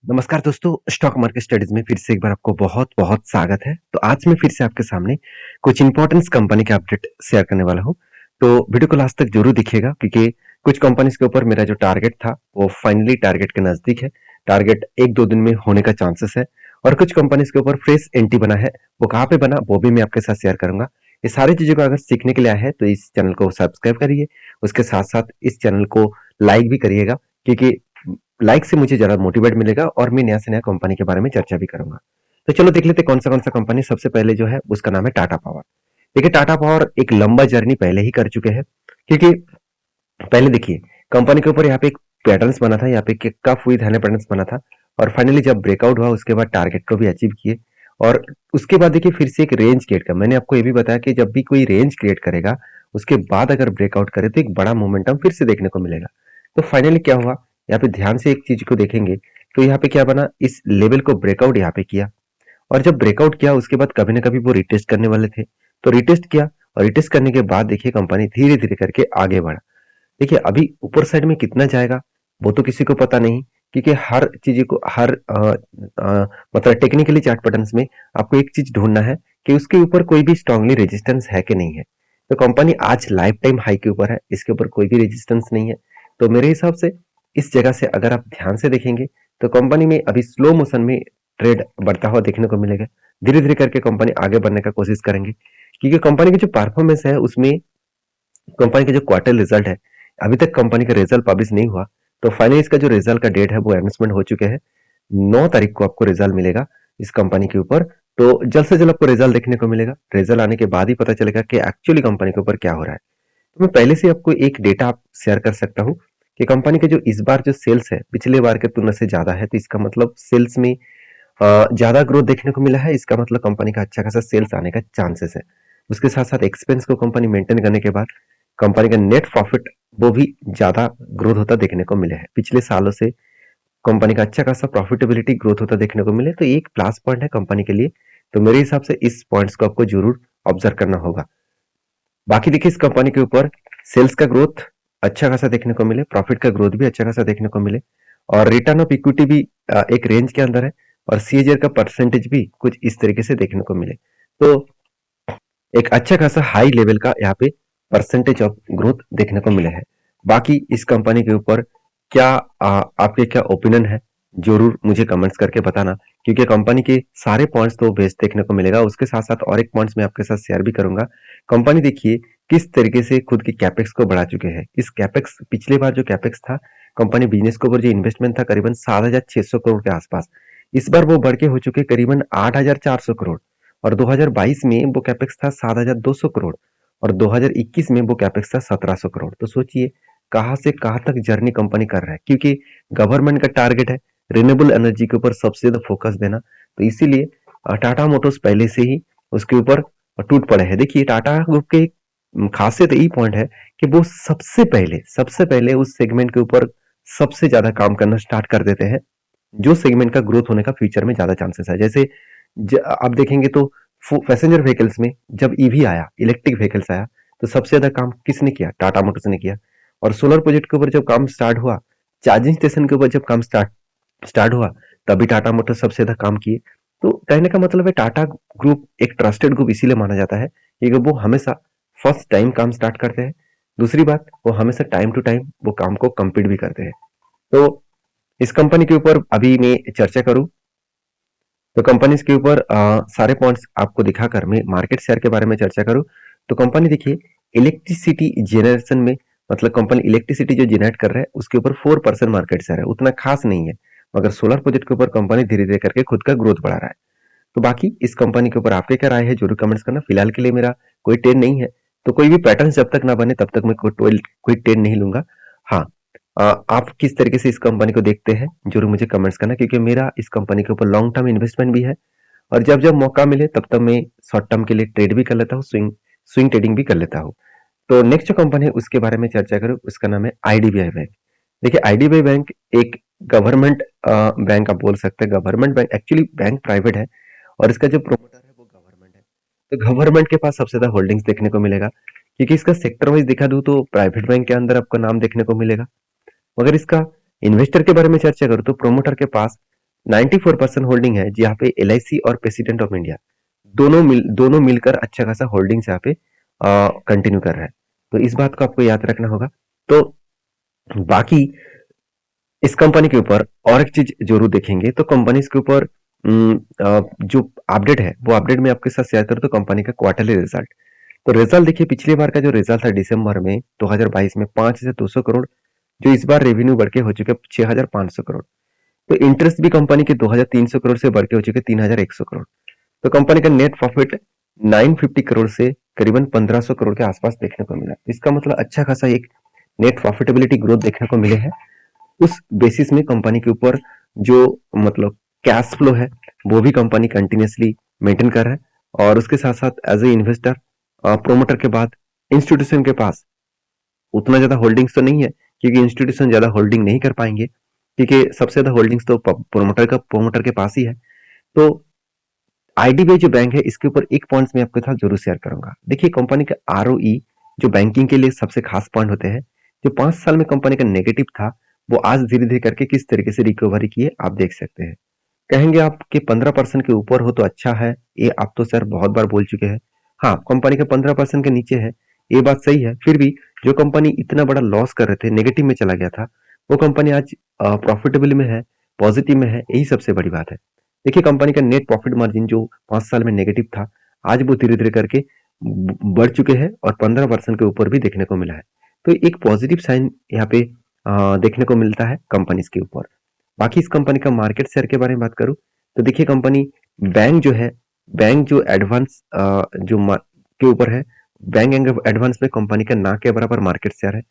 नमस्कार दोस्तों, stock market studies में फिर से एक बार आपको बहुत-बहुत स्वागत है। तो आज मैं फिर से आपके सामने कुछ इंपॉर्टेंट कंपनी के अपडेट शेयर करने वाला हूँ। तो वीडियो को लास्ट तक जरूर देखिएगा क्योंकि कुछ कंपनीज के ऊपर मेरा जो टारगेट था वो फाइनली टारगेट के नजदीक है। टारगेट 1-2 दिन में होने का चांसेस है और कुछ कंपनीज के ऊपर फ्रेश एंट्री बना है। वो कहाँ पे बना वो भी मैं आपके साथ शेयर करूंगा। ये सारी चीजों को अगर सीखने के लिए आए हैं तो इस चैनल को सब्सक्राइब करिए। उसके साथ-साथ इस चैनल को लाइक भी करिएगा क्योंकि लाइक से मुझे ज़्यादा मोटिवेट मिलेगा और मैं नया से नया कंपनी के बारे में चर्चा भी करूंगा। तो चलो देख लेते कौन सा कंपनी। सबसे पहले जो है उसका नाम है टाटा पावर। देखिए टाटा पावर एक लंबा जर्नी पहले ही कर चुके हैं क्योंकि पहले देखिए कंपनी के ऊपर यहाँ पे एक पैटर्न्स बना था, यहाँ पे एक कप हुई थाने पैटर्न्स बना था और फाइनली जब ब्रेकआउट हुआ उसके बाद टारगेट को भी अचीव किए और उसके बाद देखिए फिर से एक रेंज क्रिएट कर। मैंने आपको ये भी बताया कि जब भी कोई रेंज क्रिएट करेगा उसके बाद अगर ब्रेकआउट करे तो एक बड़ा मोमेंटम फिर से देखने को मिलेगा। तो फाइनली क्या हुआ, यहाँ पे ध्यान से एक चीज को देखेंगे तो यहाँ पे क्या बना, इस लेवल को ब्रेकआउट यहाँ पे किया और जब ब्रेकआउट किया उसके बाद कभी ना कभी वो रिटेस्ट करने वाले थे तो रिटेस्ट किया और रिटेस्ट करने के बाद देखिए कंपनी धीरे धीरे करके आगे बढ़ा। देखिए अभी ऊपर साइड में कितना जाएगा वो तो किसी को पता नहीं क्योंकि हर चीज को हर मतलब टेक्निकली चार्ट पैटर्न्स में आपको एक चीज ढूंढना है कि उसके ऊपर कोई भी स्ट्रांगली रेजिस्टेंस है कि नहीं है। तो कंपनी आज लाइफ टाइम हाई के ऊपर है, इसके ऊपर कोई भी रेजिस्टेंस नहीं है। तो मेरे हिसाब से इस जगह से अगर आप ध्यान से देखेंगे तो कंपनी में अभी स्लो मोशन में ट्रेड बढ़ता हुआ देखने को मिलेगा। धीरे धीरे करके कंपनी आगे बढ़ने का कोशिश करेंगे क्योंकि कंपनी की जो परफॉर्मेंस है उसमें कंपनी का जो क्वार्टर रिजल्ट है अभी तक कंपनी का रिजल्ट पब्लिश नहीं हुआ। तो फाइनली इसका जो रिजल्ट का डेट है वो अनाउंसमेंट हो चुके हैं। 9 तारीख को आपको रिजल्ट मिलेगा इस कंपनी के ऊपर। तो जल्द से जल्द आपको रिजल्ट देखने को मिलेगा। रिजल्ट आने के बाद ही पता चलेगा कि एक्चुअली कंपनी के ऊपर क्या हो रहा है। तो मैं पहले से आपको एक डेटा शेयर कर सकता हूँ कि कंपनी के जो इस बार जो सेल्स है पिछले बार के तुलना से ज्यादा है। तो इसका मतलब सेल्स में ज्यादा ग्रोथ देखने को मिला है। इसका मतलब कंपनी का अच्छा खासा सेल्स आने का चांसेस है। उसके साथ साथ एक्सपेंस को कंपनी मेंटेन करने के बाद कंपनी का नेट प्रॉफिट वो भी ज्यादा ग्रोथ होता देखने को मिले है। पिछले सालों से कंपनी का अच्छा खासा प्रॉफिटेबिलिटी ग्रोथ होता देखने को मिले तो ये एक प्लस पॉइंट है कंपनी के लिए। तो मेरे हिसाब से इस पॉइंट्स को आपको जरूर ऑब्जर्व करना होगा। बाकी देखिए इस कंपनी के ऊपर सेल्स का ग्रोथ अच्छा खासा देखने को मिले, प्रॉफिट का ग्रोथ भी अच्छा खासा देखने को मिले और रिटर्न ऑफ इक्विटी भी एक रेंज के अंदर है और सीएजीआर का परसेंटेज भी कुछ इस तरीके से देखने को मिले। तो एक अच्छा खासा हाई लेवल का यहाँ पे परसेंटेज ऑफ ग्रोथ देखने को मिले है। बाकी इस कंपनी के ऊपर क्या आपके क्या ओपिनियन है जरूर मुझे कमेंट्स करके बताना क्योंकि कंपनी के सारे पॉइंट्स तो बेस्ट देखने को मिलेगा। उसके साथ साथ और एक पॉइंट्स मैं आपके साथ शेयर भी करूंगा। कंपनी देखिए किस तरीके से खुद की कैपेक्स को बढ़ा चुके हैं। इस कैपेक्स पिछले बार जो कैपेक्स था कंपनी बिजनेस के ऊपर जो इन्वेस्टमेंट था करीबन 7,600 करोड़ के आसपास, इस बार वो बढ़ के हो चुके करीबन 8,400 करोड़ और 2022 में वो कैपेक्स था 7,200 करोड़ और 2021 में वो कैपेक्स था 1,700 करोड़। तो सोचिए कहाँ से कहाँ तक जर्नी कंपनी कर रहा है क्योंकि गवर्नमेंट का टारगेट है रिन्यूएबल एनर्जी के ऊपर सबसे ज्यादा फोकस देना। तो इसीलिए टाटा मोटर्स पहले से ही उसके ऊपर टूट पड़े हैं। देखिए टाटा ग्रुप के खासियत यही पॉइंट है कि वो सबसे पहले उस सेगमेंट के ऊपर सबसे ज्यादा काम करना स्टार्ट कर देते हैं जो सेगमेंट का ग्रोथ होने का फ्यूचर में ज्यादा चांसेस है। जैसे आप देखेंगे तो पैसेंजर व्हीकल्स में जब ईवी आया, इलेक्ट्रिक व्हीकल्स आया, तो सबसे ज्यादा काम किसने किया? टाटा मोटर्स ने किया। और सोलर प्रोजेक्ट के ऊपर जब काम स्टार्ट हुआ, चार्जिंग स्टेशन के ऊपर जब काम स्टार्ट स्टार्ट हुआ, तभी टाटा मोटर्स सबसे ज्यादा काम किए। तो कहने का मतलब है टाटा ग्रुप एक ट्रस्टेड ग्रुप इसीलिए माना जाता है क्योंकि वो हमेशा फर्स्ट टाइम काम स्टार्ट करते हैं। दूसरी बात वो हमेशा टाइम टू टाइम वो काम को कंप्लीट भी करते हैं। तो इस कंपनी के ऊपर अभी मैं चर्चा करूं तो कंपनीज के ऊपर सारे पॉइंट्स आपको दिखाकर मैं मार्केट शेयर के बारे में चर्चा करूं तो कंपनी देखिए इलेक्ट्रिसिटी जनरेशन में मतलब कंपनी इलेक्ट्रिसिटी जो जनरेट कर रहा है उसके ऊपर 4% मार्केट शेयर है, उतना खास नहीं है। मगर सोलर प्रोजेक्ट के ऊपर कंपनी धीरे धीरे करके खुद का ग्रोथ बढ़ा रहा है। तो बाकी इस कंपनी के ऊपर आपके क्या राय है जरूर कमेंट्स करना। फिलहाल के लिए मेरा कोई ट्रेड नहीं है तो कोई भी पैटर्न जब तक ना बने तब तक मैं कोई ट्रेड नहीं लूंगा। हाँ, आप किस तरीके से इस कंपनी को देखते हैं जरूर मुझे कमेंट्स करना क्योंकि मेरा इस कंपनी के ऊपर लॉन्ग टर्म इन्वेस्टमेंट भी है और जब जब मौका मिले तब तब मैं शॉर्ट टर्म के लिए ट्रेड भी कर लेता हूँ, स्विंग स्विंग ट्रेडिंग भी कर लेता हूँ। तो नेक्स्ट जो कंपनी है उसके बारे में चर्चा करूँ उसका नाम है आईडीबीआई बैंक। देखिए आईडीबीआई बैंक एक गवर्नमेंट बैंक आप बोल सकते हैं। Government bank actually bank private है और इसका जो प्रोमोटर है वो गवर्नमेंट है। तो गवर्नमेंट के पास सबसे ज्यादा होल्डिंग्स देखने को मिलेगा क्योंकि इसका सेक्टर वाइज दिखा दूं तो प्राइवेट बैंक के अंदर आपको नाम देखने को मिलेगा। मगर इसका इन्वेस्टर के बारे में चर्चा करूं तो प्रोमोटर के पास 94% होल्डिंग है जहाँ पे LIC और प्रेसिडेंट ऑफ इंडिया दोनों मिलकर अच्छा खासा होल्डिंग्स यहाँ पे कंटिन्यू कर रहा है। तो इस बात को आपको याद रखना होगा। तो बाकी इस कंपनी के ऊपर और एक चीज जरूर देखेंगे, तो कंपनी के ऊपर जो अपडेट है वो अपडेट में आपके साथ शेयर करूँ तो कंपनी का क्वार्टरली रिजल्ट। तो रिजल्ट देखिए, पिछली बार का जो रिजल्ट था दिसंबर में 2022 में 5,200 करोड़, जो इस बार रेवेन्यू बढ़ के हो चुके 6,500 करोड़। तो इंटरेस्ट भी कंपनी के 2,300 करोड़ से बढ़ के हो चुके 3,100 करोड़। तो कंपनी का नेट प्रॉफिट 950 करोड़ से करीबन 1,500 करोड़ के आसपास देखने को मिला। इसका मतलब अच्छा खासा एक नेट प्रॉफिटेबिलिटी ग्रोथ देखने को मिले है। उस बेसिस में कंपनी के ऊपर जो मतलब कैश फ्लो है वो भी कंपनी कंटिन्यूसली मेंटेन कर रहा है। और उसके साथ साथ एज ए इन्वेस्टर, प्रोमोटर के बाद इंस्टीट्यूशन के पास उतना ज्यादा होल्डिंग्स तो नहीं है, क्योंकि इंस्टीट्यूशन ज्यादा होल्डिंग नहीं कर पाएंगे, क्योंकि सबसे ज्यादा होल्डिंग्स तो प्रोमोटर के पास ही है। तो आईडीबीआई जो बैंक है इसके ऊपर एक पॉइंट्स मैं आपके साथ जरूर शेयर करूंगा। देखिए, कंपनी का आरओई जो बैंकिंग के लिए सबसे खास पॉइंट होते हैं, जो 5 साल में कंपनी का नेगेटिव था वो आज धीरे धीरे करके किस तरीके से रिकवरी की है आप देख सकते हैं। कहेंगे आप कि 15% के ऊपर हो तो अच्छा है, ये आप तो सर बहुत बार बोल चुके हैं। हाँ, कंपनी का 15% के नीचे है, ये बात सही है। फिर भी जो कंपनी इतना बड़ा लॉस कर रहे थे, नेगेटिव में चला गया था, वो कंपनी आज प्रॉफिटेबल में है, पॉजिटिव में है, यही सबसे बड़ी बात है। देखिए, कंपनी का नेट प्रॉफिट मार्जिन जो 5 साल में नेगेटिव था, आज वो धीरे धीरे करके बढ़ चुके हैं और 15% के ऊपर भी देखने को मिला है। तो एक पॉजिटिव साइन यहाँ पे देखने को मिलता है कंपनीज के ऊपर। बाकी इस कंपनी का मार्केट शेयर के बारे में बात करूं तो देखिए, कंपनी बैंक जो है, बैंक जो एडवांस के ऊपर है, बैंक एंड एडवांस में कंपनी का ना के बराबर मार्केट शेयर है।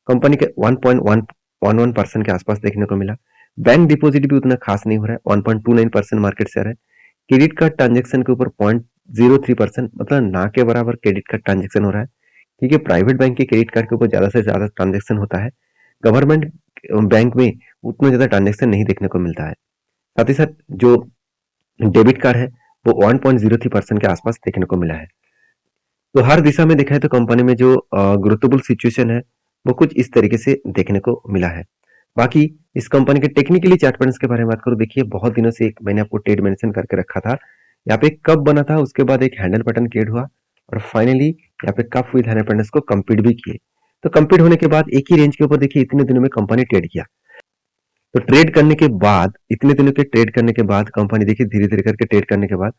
कंपनी के 1.11% के आसपास देखने को मिला। बैंक डिपॉजिट भी उतना खास नहीं हो रहा है, 1.29% मार्केट शेयर है। क्रेडिट कार्ड ट्रांजेक्शन के ऊपर 0.03%, मतलब ना के बराबर क्रेडिट कार्ड ट्रांजेक्शन हो रहा है, क्योंकि प्राइवेट बैंक के क्रेडिट कार्ड के ऊपर ज्यादा से ज्यादा ट्रांजेक्शन होता है। गवर्नमेंट बैंक में उतना ज्यादा ट्रांजेक्शन नहीं देखने को मिलता है। साथ ही साथ जो डेबिट कार्ड है वो 1.03% के आसपास देखने को मिला है। तो हर दिशा में देखा है तो कंपनी में जो ग्रोथेबल सिचुएशन है वो कुछ इस तरीके से देखने को मिला है। बाकी इस कंपनी के टेक्निकली चार्ट पैटर्न्स के बारे में बात करूं, देखिए बहुत दिनों से एक मैंने आपको ट्रेड मेंशन करके रखा था। यहाँ पे कब बना था, उसके बाद एक हैंडल पैटर्न क्रिएट हुआ और फाइनली यहाँ पे कप विद हैंडल पैटर्न्स को कंप्लीट भी किए। तो कंप्लीट होने के बाद एक ही रेंज के ऊपर देखिए इतने दिनों में कंपनी ट्रेड किया। तो ट्रेड करने के बाद, इतने दिनों के ट्रेड करने के बाद कंपनी देखिए धीरे धीरे करके ट्रेड करने के बाद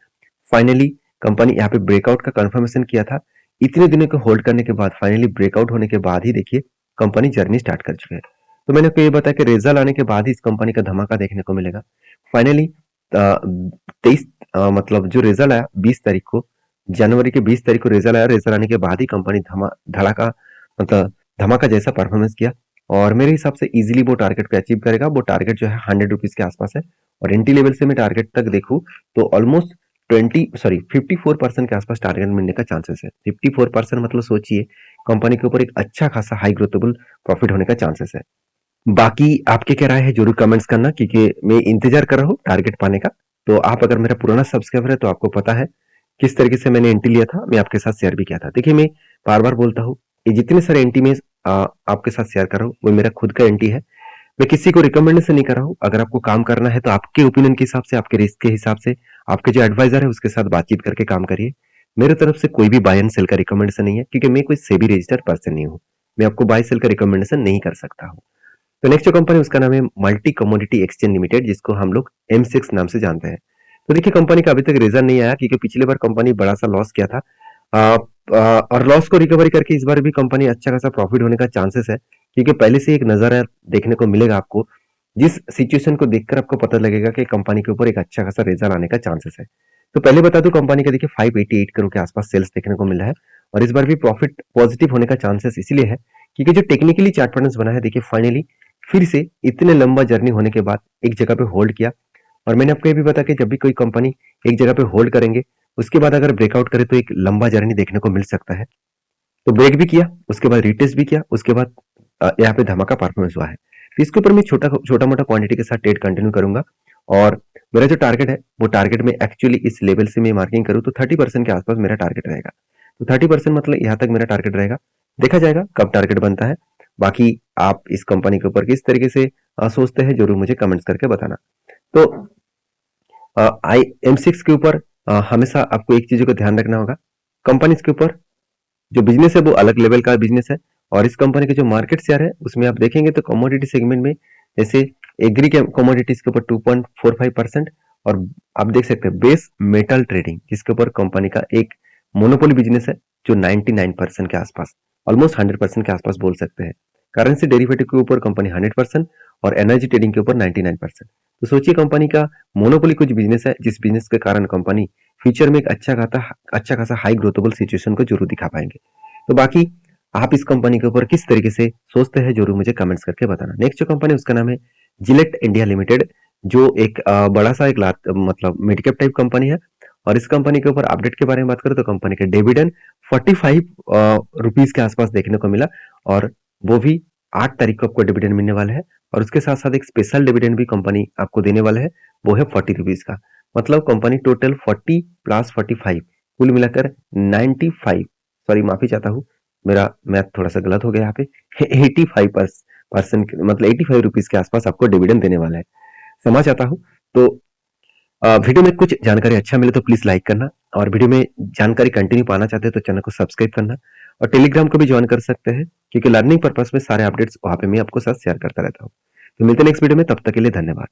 फाइनली कंपनी यहाँ पे ब्रेकआउट का कंफर्मेशन किया था। इतने दिनों को होल्ड करने के बाद फाइनली ब्रेकआउट होने के बाद ही देखिए कंपनी जर्नी स्टार्ट कर चुके हैं। तो मैंने आपको ये बताया कि रिजल्ट आने के बाद ही इस कंपनी का धमाका देखने को मिलेगा। फाइनली 23 मतलब जो रिजल्ट आया 20 तारीख को, जनवरी के 20 तारीख को रिजल्ट आया। रिजल्ट आने के बाद ही कंपनी धड़ाका मतलब धमाका जैसा परफॉर्मेंस किया और मेरे हिसाब से इजीली वो टारगेट पे अचीव करेगा। वो टारगेट जो है 100 रुपीज के आसपास है और एंट्री लेवल से मैं टारगेट तक देखूं तो ऑलमोस्ट 54% के आसपास टारगेट मिलने का चांसेस है। 54% मतलब सोचिए कंपनी के ऊपर एक अच्छा खासा हाई ग्रोथेबल प्रॉफिट होने का चांसेस है। बाकी आपके क्या राय है जरूर कमेंट्स करना, क्योंकि मैं इंतजार कर रहा हूँ टारगेट पाने का। तो आप अगर मेरा पुराना सब्सक्राइबर है तो आपको पता है किस तरीके से मैंने एंट्री लिया था, मैं आपके साथ शेयर भी किया था। देखिए, मैं बार बार बोलता हूँ ये जितने सारे एंट्री में आपके साथ शेयर कर रहा हूँ वो मेरा खुद का एंट्री है। मैं किसी को रिकमेंडेशन नहीं कर रहा हूँ। अगर आपको काम करना है तो आपके ओपिनियन के हिसाब से, आपके रिस्क के हिसाब से, आपके जो एडवाइजर है उसके साथ बातचीत करके काम करिए। मेरे तरफ से कोई भी बाय एंड सेल का रिकमेंडेशन नहीं है, क्योंकि मैं कोई सेबी रजिस्टर्ड पर्सन नहीं हूँ। मैं आपको बाय सेल का रिकमेंडेशन नहीं कर सकता हूँ। तो नेक्स्ट जो कंपनी उसका नाम है मल्टी कमोडिटी एक्सचेंज लिमिटेड, जिसको हम लोग M6 नाम से जानते हैं। तो देखिए, कंपनी का अभी तक रिजल्ट नहीं आया, क्योंकि पिछली बार कंपनी बड़ा सा लॉस किया था। और लॉस को रिकवरी करके इस बार भी कंपनी अच्छा खासा प्रॉफिट होने का चांसेस है, क्योंकि पहले से एक नजर देखने को मिलेगा आपको। जिस सिचुएशन को देखकर आपको पता लगेगा कि कंपनी के ऊपर एक अच्छा खासा रिजल्ट आने का चांसेस है। तो पहले बता दूं, कंपनी का देखिए 588 करोड़ के आसपास सेल्स देखने को मिला है और इस बार भी प्रॉफिट पॉजिटिव होने का चांसेस इसलिए है क्योंकि जो टेक्निकली चार्ट पैटर्न्स बना है, देखिए फाइनली फिर से इतने लंबा जर्नी होने के बाद एक जगह पे होल्ड किया। और मैंने आपको ये भी बताया कि जब भी कोई कंपनी एक जगह पे होल्ड करेंगे उसके बाद अगर ब्रेकआउट करे तो एक लंबा जर्नी देखने को मिल सकता है। तो ब्रेक भी किया, उसके बाद रिटेस्ट भी किया, उसके बाद यहाँ पे धमाका परफॉर्मेंस हुआ है। तो इसके ऊपर मैं छोटा छोटा मोटा क्वांटिटी के साथ ट्रेड कंटिन्यू करूंगा। और मेरा जो टारगेट है वो टारगेट में एक्चुअली इस लेवल से मैं मार्किंग करूँ तो 30% के आसपास मेरा टारगेट रहेगा। तो 30% मतलब यहाँ तक मेरा टारगेट रहेगा। देखा जाएगा कब टारगेट बनता है। बाकी आप इस कंपनी के ऊपर किस तरीके से सोचते हैं जरूर मुझे कमेंट्स करके बताना। तो आई M6 के ऊपर हमेशा आपको एक चीज़ों का ध्यान रखना होगा, कंपनीज़ के ऊपर जो बिज़नेस है वो अलग लेवल का बिज़नेस है और इस कंपनी के जो मार्केट शेयर है उसमें आप देखेंगे तो कमोडिटी सेगमेंट में जैसे एग्री के कमोडिटीज़ के ऊपर 2.45% और आप देख सकते हैं बेस मेटल ट्रेडिंग जिसके ऊपर कंपनी का एक मोनोपोली बिज़नेस है जो 99% के आसपास, ऑलमोस्ट 100% के आसपास बोल सकते हैं। करेंसी डेरिवेटिव के ऊपर कंपनी 100% और एनर्जी ट्रेडिंग के ऊपर 99%। तो सोचिए कंपनी का मोनोपोली कुछ बिज़नेस है जिस बिज़नेस के कारण कंपनी फ्यूचर में एक अच्छा खासा हाई ग्रोथेबल सिचुएशन को जरूर दिखा पाएंगे। तो बाकी आप इस कंपनी के ऊपर किस तरीके से सोचते हैं जरूर मुझे कमेंट्स करके बताना। नेक्स्ट जो कंपनी उसका नाम है जिलेट इंडिया लिमिटेड जो एक बड़ा सा एक मतलब मिड कैप टाइप कंपनी है और इस कंपनी के ऊपर अपडेट के बारे में बात करें तो कंपनी के डिविडेंड 45 रुपीज के आसपास देखने को मिला और वो भी 8 तारीख को आपको डिविडेंड मिलने वाला है और उसके साथ साथ एक स्पेशल डिविडेंड भी कंपनी आपको देने वाला है वो है 40 रुपीज का। मतलब कंपनी टोटल 40 प्लस 45 कुल मिलाकर 95, सॉरी माफी चाहता हूँ मेरा मैथ थोड़ा सा गलत हो गया यहाँ पे 85% मतलब 85 रुपीज के आसपास आपको डिविडेंड देने वाला है। समझ आता हूँ। तो वीडियो में कुछ जानकारी अच्छा मिले तो प्लीज लाइक करना और वीडियो में जानकारी कंटिन्यू पाना चाहते हैं तो चैनल को सब्सक्राइब करना और टेलीग्राम को भी ज्वाइन कर सकते हैं क्योंकि लर्निंग पर्पज में सारे अपडेट्स वहां पे मैं आपको साथ शेयर करता रहता हूँ। तो मिलते हैं नेक्स्ट वीडियो में, तब तक के लिए धन्यवाद।